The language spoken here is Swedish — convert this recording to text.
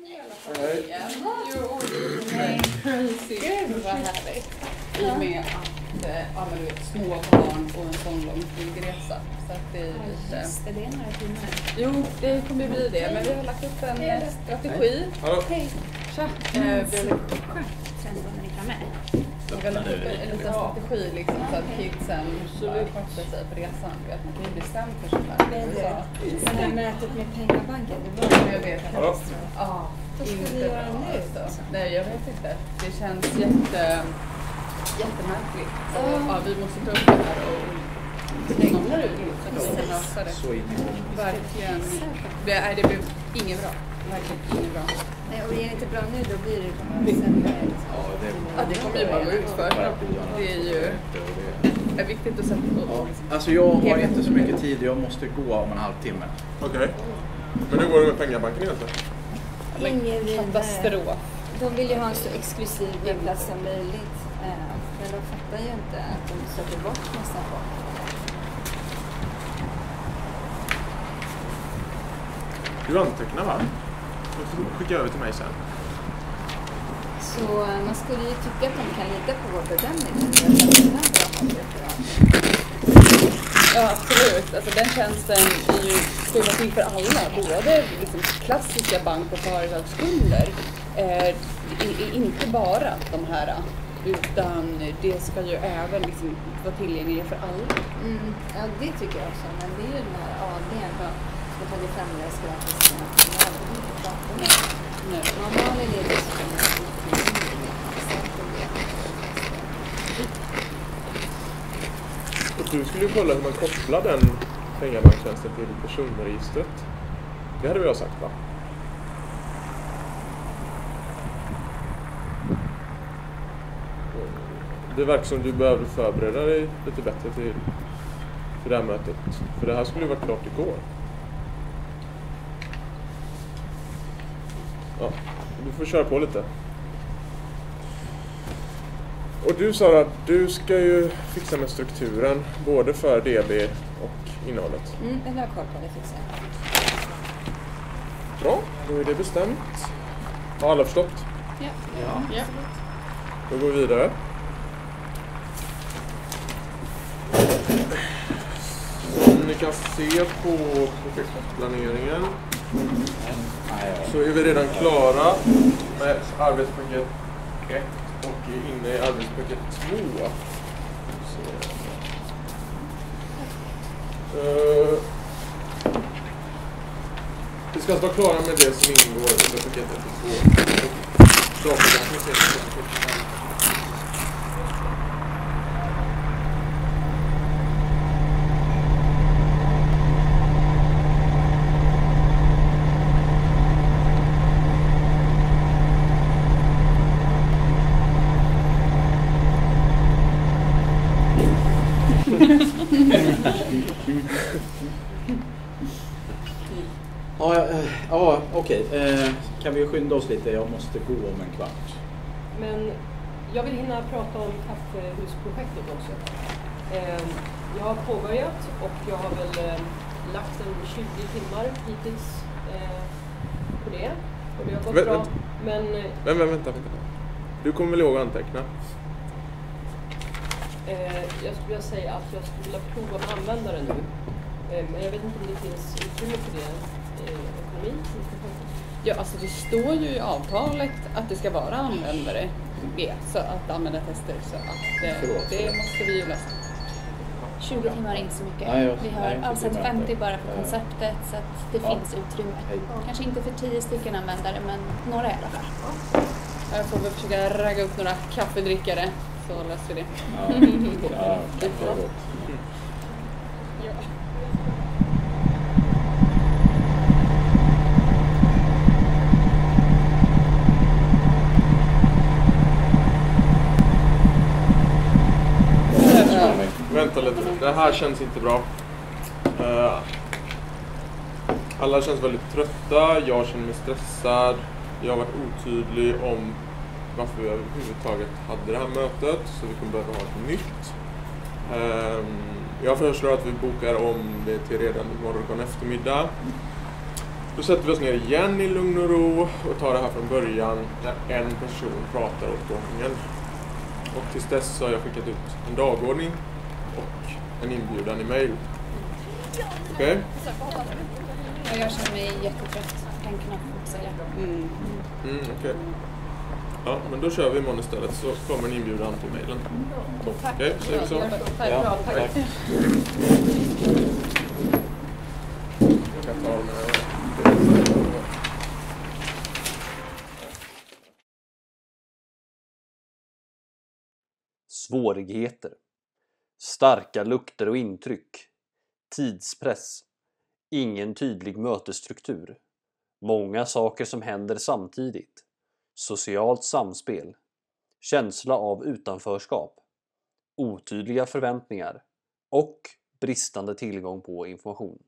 Hej. Nej, gud vad härligt. I och med att små barn och en sån lång flygresa. Så att det är lite... Just det, det är några timmar. Jo, det kommer bli det. Men vi har lagt upp en strategi. Hej. Tja. Skönt sen då när ni tar med. Vi har lagt upp en liten strategi liksom, så att kidsen sköter sig på resan. Man kan ju bli stämd för sånt där. Det här mötet med pengabanken, det var jag vet. Ja. Vad ska vi göra nu? Alltså. Nej, jag vet inte. Det känns jättemärkligt. Ja, vi måste ta upp det här och stänga ut det. Så in i gång. Verkligen. Det blev inget bra. Verkligen inget bra. Nej, och är det inte bra nu då blir det bara sämre. Ja, det kommer ju bara gå ut för. Det är ju viktigt att sätta på. Alltså jag har inte så mycket tid. Jag måste gå om en halvtimme. Okej. Men hur går det med pengabanken egentligen? Ingen katastrof. De vill ju ha en så exklusiv webbplats som möjligt. Men de fattar ju inte att de söker bort nästan folk. Du antecknar, va? Du får skicka över till mig sen. Så man skulle ju tycka att de kan lita på vår bedömning. Ja, absolut. Alltså, den tjänsten är ju skriven till för alla. Både liksom klassiska bank- och företagsskunder. Inte bara de här. Utan det ska ju även liksom vara tillgängliga för alla. Ja, det tycker jag också. Men det är ju den här ADn då. Jag tagit fram deras grafiska normala är Och du skulle ju kolla hur man kopplar den pengabanktjänsten till personregistret. Det hade jag sagt, va? Det verkar som du behöver förbereda dig lite bättre till det här mötet. För det här skulle ju vara klart igår. Ja, du får köra på lite. Och du, Sara, du ska ju fixa med strukturen både för DB och innehållet. det har jag koll på, det fixar jag. Bra, då är det bestämt. Har alla förstått? Ja. Då går vi vidare. Som ni kan se på projektplaneringen så är vi redan klara med arbetspaket 1 och är inne i arbetspaket 2. Vi ska alltså vara klara med det som ingår under paket 1 och 2. Ja, okej. Kan vi skynda oss lite? Jag måste gå om en kvart. Men jag vill hinna prata om kaffehusprojektet också. Jag har påbörjat och jag har väl lagt en 20 timmar hittills på det. Och det har gått bra. Men vänta. Du kommer väl ihåg att anteckna? Jag skulle vilja säga att jag skulle vilja prova att använda det nu. Men jag vet inte om det finns utrymme för det. Ja, alltså det står ju i avtalet att det ska vara användare så att använda tester, så att det måste vi ju lösa. 20 timmar är inte så mycket. Vi har avsatt 50 bara för konceptet, så att det finns utrymme. Kanske inte för 10 stycken användare, men några i alla fall. Jag får väl försöka ragga upp några kaffedrickare, så löser vi det. Ja, det är gott. Ja. Vänta lite, det här känns inte bra. Alla känns väldigt trötta, jag känner mig stressad. Jag har varit otydlig om varför vi överhuvudtaget hade det här mötet, så vi kommer behöva ha ett nytt. Jag föreslår att vi bokar om det till redan imorgon eftermiddag. Då sätter vi oss ner igen i lugn och ro och tar det här från början när en person pratar åt gången. Och tills dess så har jag skickat ut en dagordning och en inbjudan i mail. Okej? Jag känner mig jättetrött. Jag kan knappt säga. Okej. Ja, men då kör vi imorgon istället så kommer en inbjudan på mailen. Okej, säger vi så? Ja, tack. Jag kan ta med. Svårigheter. Starka lukter och intryck. Tidspress. Ingen tydlig mötesstruktur. Många saker som händer samtidigt. Socialt samspel. Känsla av utanförskap. Otydliga förväntningar. Och bristande tillgång på information.